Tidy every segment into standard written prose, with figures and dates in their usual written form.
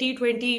T20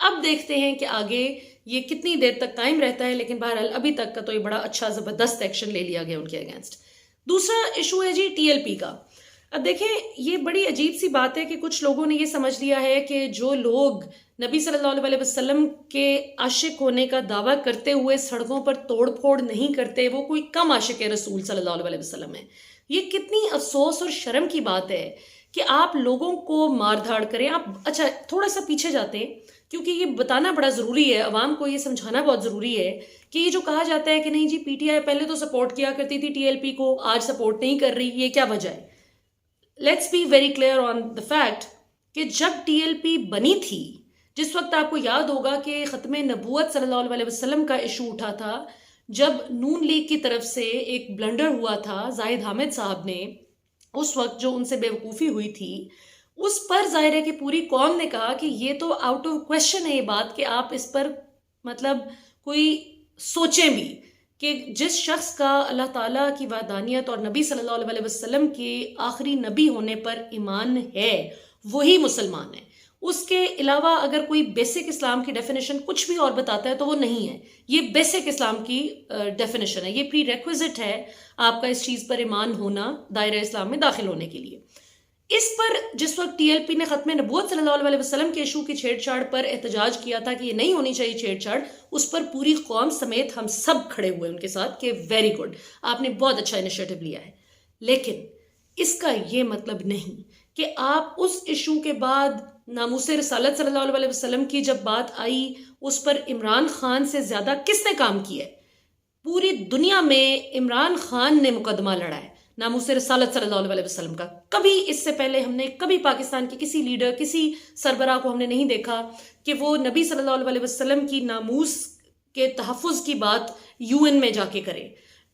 اب دیکھتے ہیں کہ آگے یہ کتنی دیر تک قائم رہتا ہے، لیکن بہرحال ابھی تک کا تو یہ بڑا اچھا زبردست ایکشن لے لیا گیا ان کے اگینسٹ۔ دوسرا ایشو ہے جی ٹی ایل پی کا۔ اب دیکھیں یہ بڑی عجیب سی بات ہے کہ کچھ لوگوں نے یہ سمجھ لیا ہے کہ جو لوگ نبی صلی اللہ علیہ وسلم کے عاشق ہونے کا دعویٰ کرتے ہوئے سڑکوں پر توڑ پھوڑ نہیں کرتے وہ کوئی کم عاشق رسول صلی اللہ علیہ وسلم ہے۔ یہ کتنی افسوس اور شرم کی بات ہے کہ آپ لوگوں کو مار دھاڑ کریں۔ آپ اچھا تھوڑا سا پیچھے جاتے ہیں کیونکہ یہ بتانا بڑا ضروری ہے، عوام کو یہ سمجھانا بہت ضروری ہے کہ یہ جو کہا جاتا ہے کہ نہیں جی پی ٹی آئی پہلے تو سپورٹ کیا کرتی تھی ٹی ایل پی کو، آج سپورٹ نہیں کر رہی، یہ کیا وجہ ہے؟ Let's be very clear on the fact کہ جب ٹی ایل پی بنی تھی، جس وقت آپ کو یاد ہوگا کہ ختم نبوت صلی اللہ علیہ وسلم کا ایشو اٹھا تھا، جب نون لیگ کی طرف سے ایک بلنڈر ہوا تھا زاہد حامد صاحب نے، اس وقت جو ان سے بے وقوفی ہوئی تھی، اس پر ظاہر ہے کہ پوری قوم نے کہا کہ یہ تو آؤٹ آف کویشچن ہے یہ بات کہ آپ اس پر مطلب کوئی سوچیں بھی کہ جس شخص کا اللہ تعالیٰ کی وحدانیت اور نبی صلی اللہ علیہ وسلم کے آخری نبی ہونے پر ایمان ہے وہی مسلمان ہے۔ اس کے علاوہ اگر کوئی بیسک اسلام کی ڈیفینیشن کچھ بھی اور بتاتا ہے تو وہ نہیں ہے، یہ بیسک اسلام کی ڈیفینیشن ہے، یہ پری ریکویزٹ ہے آپ کا اس چیز پر ایمان ہونا دائرہ اسلام میں داخل ہونے کے لیے۔ اس پر جس وقت ٹی ایل پی نے ختم نبوت صلی اللہ علیہ وسلم کے ایشو کی چھیڑ چھاڑ پر احتجاج کیا تھا کہ یہ نہیں ہونی چاہیے چھیڑ چھاڑ، اس پر پوری قوم سمیت ہم سب کھڑے ہوئے ان کے ساتھ کہ ویری گڈ، آپ نے بہت اچھا انیشیٹو لیا ہے۔ لیکن اس کا یہ مطلب نہیں کہ آپ اس ایشو کے بعد ناموس رسالت صلی اللہ علیہ وسلم کی جب بات آئی اس پر عمران خان سے زیادہ کس نے کام کیا ہے؟ پوری دنیا میں عمران خان نے مقدمہ لڑا ہے ناموس رسالت صلی اللہ علیہ وسلم کا۔ کبھی اس سے پہلے ہم نے کبھی پاکستان کے کسی لیڈر کسی سربراہ کو ہم نے نہیں دیکھا کہ وہ نبی صلی اللہ علیہ وسلم کی ناموس کے تحفظ کی بات یو این میں جا کے کرے،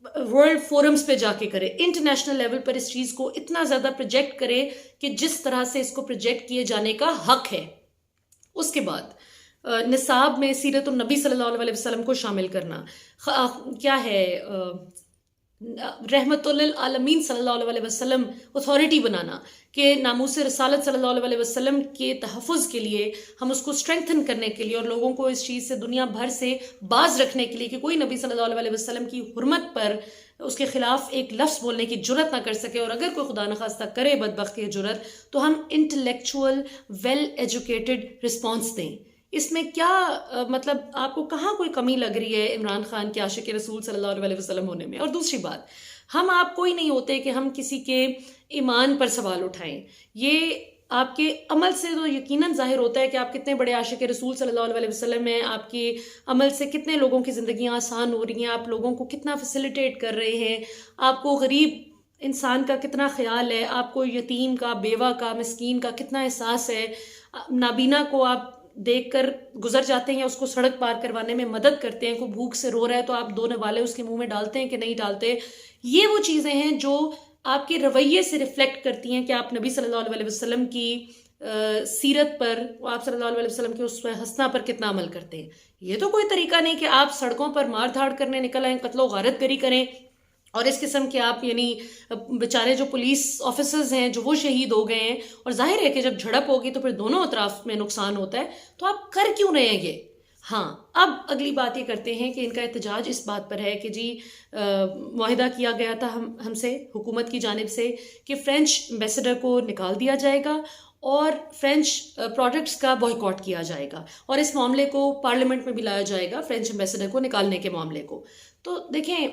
ورلڈ فورمز پہ جا کے کرے، انٹرنیشنل لیول پر اس چیز کو اتنا زیادہ پروجیکٹ کرے کہ جس طرح سے اس کو پروجیکٹ کیے جانے کا حق ہے۔ اس کے بعد نصاب میں سیرت النبی صلی اللہ علیہ وسلم کو شامل کرنا، کیا ہے رحمت للعالمین صلی اللہ علیہ وسلم اتھارٹی بنانا کہ ناموس رسالت صلی اللہ علیہ وسلم کے تحفظ کے لیے ہم اس کو اسٹرینگتھن کرنے کے لیے اور لوگوں کو اس چیز سے دنیا بھر سے باز رکھنے کے لیے کہ کوئی نبی صلی اللہ علیہ وسلم کی حرمت پر اس کے خلاف ایک لفظ بولنے کی جرت نہ کر سکے، اور اگر کوئی خدا نخواستہ کرے بدبخت کی جرت تو ہم انٹلیکچوئل ویل ایجوکیٹڈ رسپانس دیں۔ اس میں کیا مطلب آپ کو کہاں کوئی کمی لگ رہی ہے عمران خان کے عاشق رسول صلی اللہ علیہ وسلم ہونے میں؟ اور دوسری بات، ہم آپ کوئی نہیں ہوتے کہ ہم کسی کے ایمان پر سوال اٹھائیں، یہ آپ کے عمل سے تو یقیناً ظاہر ہوتا ہے کہ آپ کتنے بڑے عاشق رسول صلی اللہ علیہ وسلم ہیں، آپ کے عمل سے کتنے لوگوں کی زندگیاں آسان ہو رہی ہیں، آپ لوگوں کو کتنا فیسیلیٹیٹ کر رہے ہیں، آپ کو غریب انسان کا کتنا خیال ہے، آپ کو یتیم کا، بیوہ کا، مسکین کا کتنا احساس ہے، نابینا کو آپ دیکھ کر گزر جاتے ہیں یا اس کو سڑک پار کروانے میں مدد کرتے ہیں، کوئی بھوک سے رو رہا ہے تو آپ دو نوالے اس کے منہ میں ڈالتے ہیں کہ نہیں ڈالتے۔ یہ وہ چیزیں ہیں جو آپ کے رویے سے ریفلیکٹ کرتی ہیں کہ آپ نبی صلی اللہ علیہ وسلم کی سیرت پر، آپ صلی اللہ علیہ وسلم کے اس حسنہ پر کتنا عمل کرتے ہیں۔ یہ تو کوئی طریقہ نہیں کہ آپ سڑکوں پر مار دھاڑ کرنے نکل آئیں، قتل و غارت گری کریں، اور اس قسم کے آپ یعنی بیچارے جو پولیس آفیسرز ہیں جو وہ شہید ہو گئے ہیں، اور ظاہر ہے کہ جب جھڑپ ہوگی تو پھر دونوں اطراف میں نقصان ہوتا ہے، تو آپ کر کیوں رہے ہیں یہ؟ ہاں، اب اگلی بات یہ کرتے ہیں کہ ان کا احتجاج اس بات پر ہے کہ جی معاہدہ کیا گیا تھا ہم سے حکومت کی جانب سے کہ فرینچ ایمبیسڈر کو نکال دیا جائے گا اور فرینچ پروڈکٹس کا بائیکاٹ کیا جائے گا، اور اس معاملے کو پارلیمنٹ میں بھی لایا جائے گا فرینچ ایمبیسڈر کو نکالنے کے معاملے کو۔ تو دیکھیں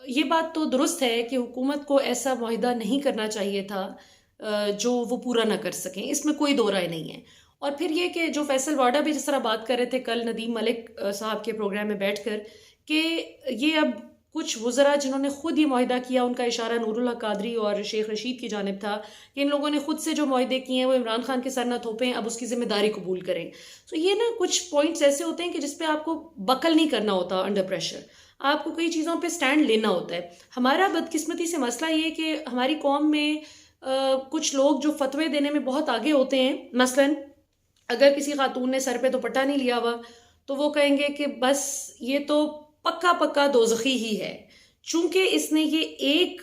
یہ بات تو درست ہے کہ حکومت کو ایسا معاہدہ نہیں کرنا چاہیے تھا جو وہ پورا نہ کر سکیں، اس میں کوئی دو رائے نہیں ہے۔ اور پھر یہ کہ جو فیصل واڈا بھی جس طرح بات کر رہے تھے کل ندیم ملک صاحب کے پروگرام میں بیٹھ کر کہ یہ اب کچھ وزراء جنہوں نے خود یہ معاہدہ کیا، ان کا اشارہ نور اللہ قادری اور شیخ رشید کی جانب تھا کہ ان لوگوں نے خود سے جو معاہدے کیے ہیں وہ عمران خان کے سر نہ تھوپیں، اب اس کی ذمہ داری قبول کریں۔ تو یہ نا کچھ پوائنٹس ایسے ہوتے ہیں کہ جس پہ آپ کو بکل نہیں کرنا ہوتا انڈر پریشر، آپ کو کئی چیزوں پہ سٹینڈ لینا ہوتا ہے۔ ہمارا بدقسمتی سے مسئلہ یہ کہ ہماری قوم میں کچھ لوگ جو فتوے دینے میں بہت آگے ہوتے ہیں، مثلاً اگر کسی خاتون نے سر پہ دوپٹہ نہیں لیا ہوا تو وہ کہیں گے کہ بس یہ تو پکا پکا دوزخی ہی ہے، چونکہ اس نے یہ ایک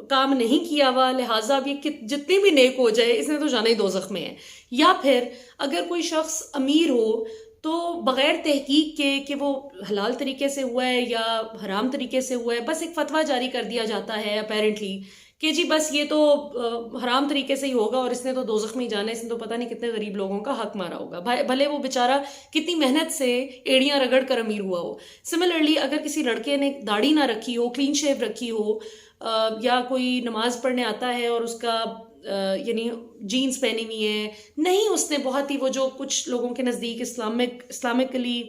کام نہیں کیا ہوا لہٰذا اب یہ جتنی بھی نیک ہو جائے اس نے تو جانا ہی دوزخ میں ہے۔ یا پھر اگر کوئی شخص امیر ہو تو بغیر تحقیق کے کہ وہ حلال طریقے سے ہوا ہے یا حرام طریقے سے ہوا ہے، بس ایک فتویٰ جاری کر دیا جاتا ہے اپیرنٹلی کہ جی بس یہ تو حرام طریقے سے ہی ہوگا اور اس نے تو دوزخ میں ہی جانا ہے، اس نے تو پتہ نہیں کتنے غریب لوگوں کا حق مارا ہوگا، بھلے وہ بیچارہ کتنی محنت سے ایڑیاں رگڑ کر امیر ہوا ہو۔ سملرلی اگر کسی لڑکے نے داڑھی نہ رکھی ہو، کلین شیو رکھی ہو، یا کوئی نماز پڑھنے آتا ہے اور اس کا یعنی جینز پہنی ہوئی ہے، نہیں اس نے بہت ہی وہ جو کچھ لوگوں کے نزدیک اسلامکلی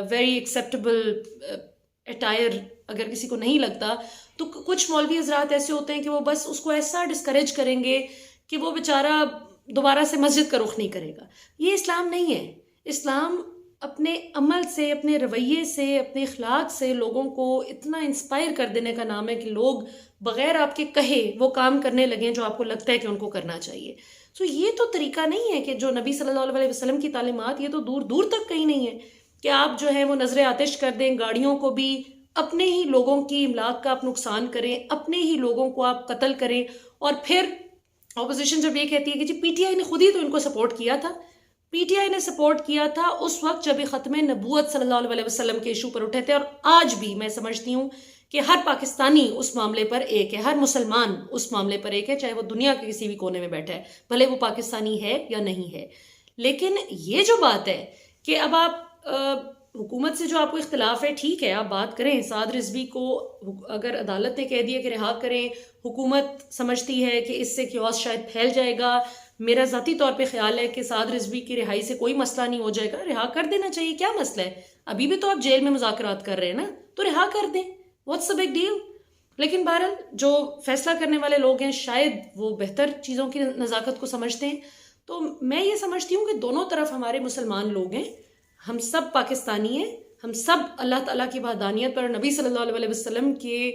ویری ایکسیپٹیبل اٹائر اگر کسی کو نہیں لگتا، تو کچھ مولوی حضرات ایسے ہوتے ہیں کہ وہ بس اس کو ایسا ڈسکریج کریں گے کہ وہ بیچارہ دوبارہ سے مسجد کا رخ نہیں کرے گا۔ یہ اسلام نہیں ہے۔ اسلام اپنے عمل سے، اپنے رویے سے، اپنے اخلاق سے لوگوں کو اتنا انسپائر کر دینے کا نام ہے کہ لوگ بغیر آپ کے کہے وہ کام کرنے لگیں جو آپ کو لگتا ہے کہ ان کو کرنا چاہیے۔ سو یہ تو طریقہ نہیں ہے کہ جو نبی صلی اللہ علیہ وسلم کی تعلیمات، یہ تو دور دور تک کہیں نہیں ہے کہ آپ جو ہے وہ نظر آتش کر دیں، گاڑیوں کو بھی اپنے ہی لوگوں کی املاک کا آپ نقصان کریں، اپنے ہی لوگوں کو آپ قتل کریں، اور پھر اپوزیشن جب یہ کہتی ہے کہ جی پی ٹی آئی نے خود ہی تو ان کو سپورٹ کیا تھا۔ پی ٹی آئی نے سپورٹ کیا تھا اس وقت جب یہ ختم نبوت صلی اللہ علیہ وسلم کے ایشو پر اٹھے تھے، اور آج بھی میں سمجھتی ہوں کہ ہر پاکستانی اس معاملے پر ایک ہے، ہر مسلمان اس معاملے پر ایک ہے، چاہے وہ دنیا کے کسی بھی کونے میں بیٹھا ہے، بھلے وہ پاکستانی ہے یا نہیں ہے۔ لیکن یہ جو بات ہے کہ اب آپ حکومت سے جو آپ کو اختلاف ہے، ٹھیک ہے آپ بات کریں، سعد رضوی کو اگر عدالت نے کہہ دیا کہ رہا کریں، حکومت سمجھتی ہے کہ اس سے کیوس شاید پھیل جائے گا، میرا ذاتی طور پہ خیال ہے کہ سعد رضوی کی رہائی سے کوئی مسئلہ نہیں ہو جائے گا، رہا کر دینا چاہیے، کیا مسئلہ ہے؟ ابھی بھی تو آپ جیل میں مذاکرات کر رہے ہیں نا، تو رہا کر دیں، واٹس اے بگ ڈیل۔ لیکن بہرحال جو فیصلہ کرنے والے لوگ ہیں شاید وہ بہتر چیزوں کی نزاکت کو سمجھتے ہیں۔ تو میں یہ سمجھتی ہوں کہ دونوں طرف ہمارے مسلمان لوگ ہیں، ہم سب پاکستانی ہیں، ہم سب اللہ تعالیٰ کی وحدانیت پر، نبی صلی اللہ علیہ وسلم کے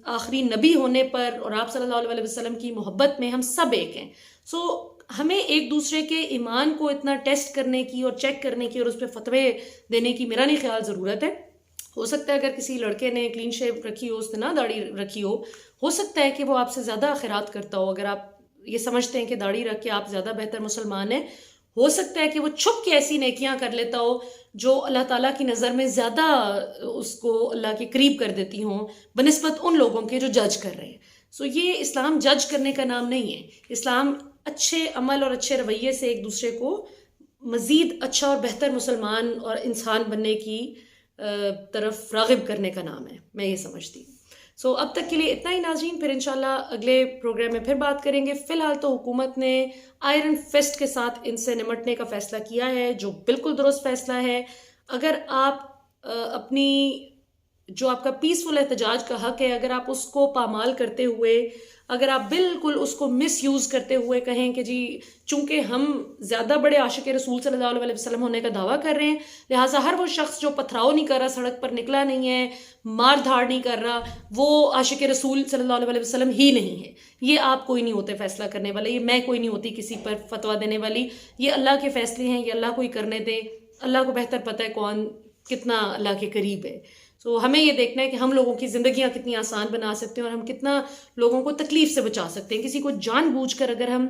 آخری نبی ہونے پر اور آپ صلی اللہ علیہ وسلم کی محبت میں ہم سب ایک ہیں۔ سو ہمیں ایک دوسرے کے ایمان کو اتنا ٹیسٹ کرنے کی اور چیک کرنے کی اور اس پہ فتوے دینے کی میرا نہیں خیال ضرورت ہے۔ ہو سکتا ہے اگر کسی لڑکے نے کلین شیو رکھی ہو، اس نے نہ داڑھی رکھی ہو سکتا ہے کہ وہ آپ سے زیادہ خیرات کرتا ہو، اگر آپ یہ سمجھتے ہیں کہ داڑھی رکھ کے آپ زیادہ بہتر مسلمان ہیں، ہو سکتا ہے کہ وہ چھپ کے ایسی نیکیاں کر لیتا ہو جو اللہ تعالیٰ کی نظر میں زیادہ اس کو اللہ کے قریب کر دیتی ہوں بنسبت ان لوگوں کے جو جج کر رہے ہیں۔ سو یہ اسلام جج کرنے کا نام نہیں ہے، اسلام اچھے عمل اور اچھے رویے سے ایک دوسرے کو مزید اچھا اور بہتر مسلمان اور انسان بننے کی طرف راغب کرنے کا نام ہے، میں یہ سمجھتی ہوں۔ سو اب تک کے لیے اتنا ہی ناظرین، پھر انشاءاللہ اگلے پروگرام میں پھر بات کریں گے۔ فی الحال تو حکومت نے آئرن فسٹ کے ساتھ ان سے نمٹنے کا فیصلہ کیا ہے، جو بالکل درست فیصلہ ہے۔ اگر آپ اپنی جو آپ کا پیسفل احتجاج کا حق ہے، اگر آپ اس کو پامال کرتے ہوئے، اگر آپ بالکل اس کو مس یوز کرتے ہوئے کہیں کہ جی چونکہ ہم زیادہ بڑے عاشق رسول صلی اللہ علیہ وسلم ہونے کا دعویٰ کر رہے ہیں، لہٰذا ہر وہ شخص جو پتھراؤ نہیں کر رہا، سڑک پر نکلا نہیں ہے، مار دھاڑ نہیں کر رہا، وہ عاشق رسول صلی اللہ علیہ وسلم ہی نہیں ہے۔ یہ آپ کوئی نہیں ہوتے فیصلہ کرنے والے، یہ میں کوئی نہیں ہوتی کسی پر فتویٰ دینے والی، یہ اللہ کے فیصلے ہیں، یہ اللہ کو ہی کرنے دیں، اللہ کو بہتر پتہ ہے کون کتنا اللہ کے قریب ہے۔ تو ہمیں یہ دیکھنا ہے کہ ہم لوگوں کی زندگیاں کتنی آسان بنا سکتے ہیں اور ہم کتنا لوگوں کو تکلیف سے بچا سکتے ہیں۔ کسی کو جان بوجھ کر اگر ہم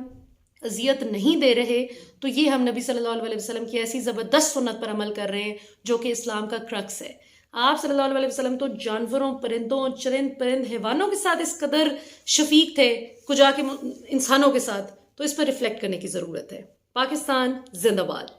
اذیت نہیں دے رہے تو یہ ہم نبی صلی اللہ علیہ وسلم کی ایسی زبردست سنت پر عمل کر رہے ہیں جو کہ اسلام کا کرکس ہے۔ آپ صلی اللہ علیہ وسلم تو جانوروں، پرندوں، چرند پرند حیوانوں کے ساتھ اس قدر شفیق تھے، کجا کے انسانوں کے ساتھ، تو اس پر ریفلیکٹ کرنے کی ضرورت ہے۔ پاکستان زندہ باد۔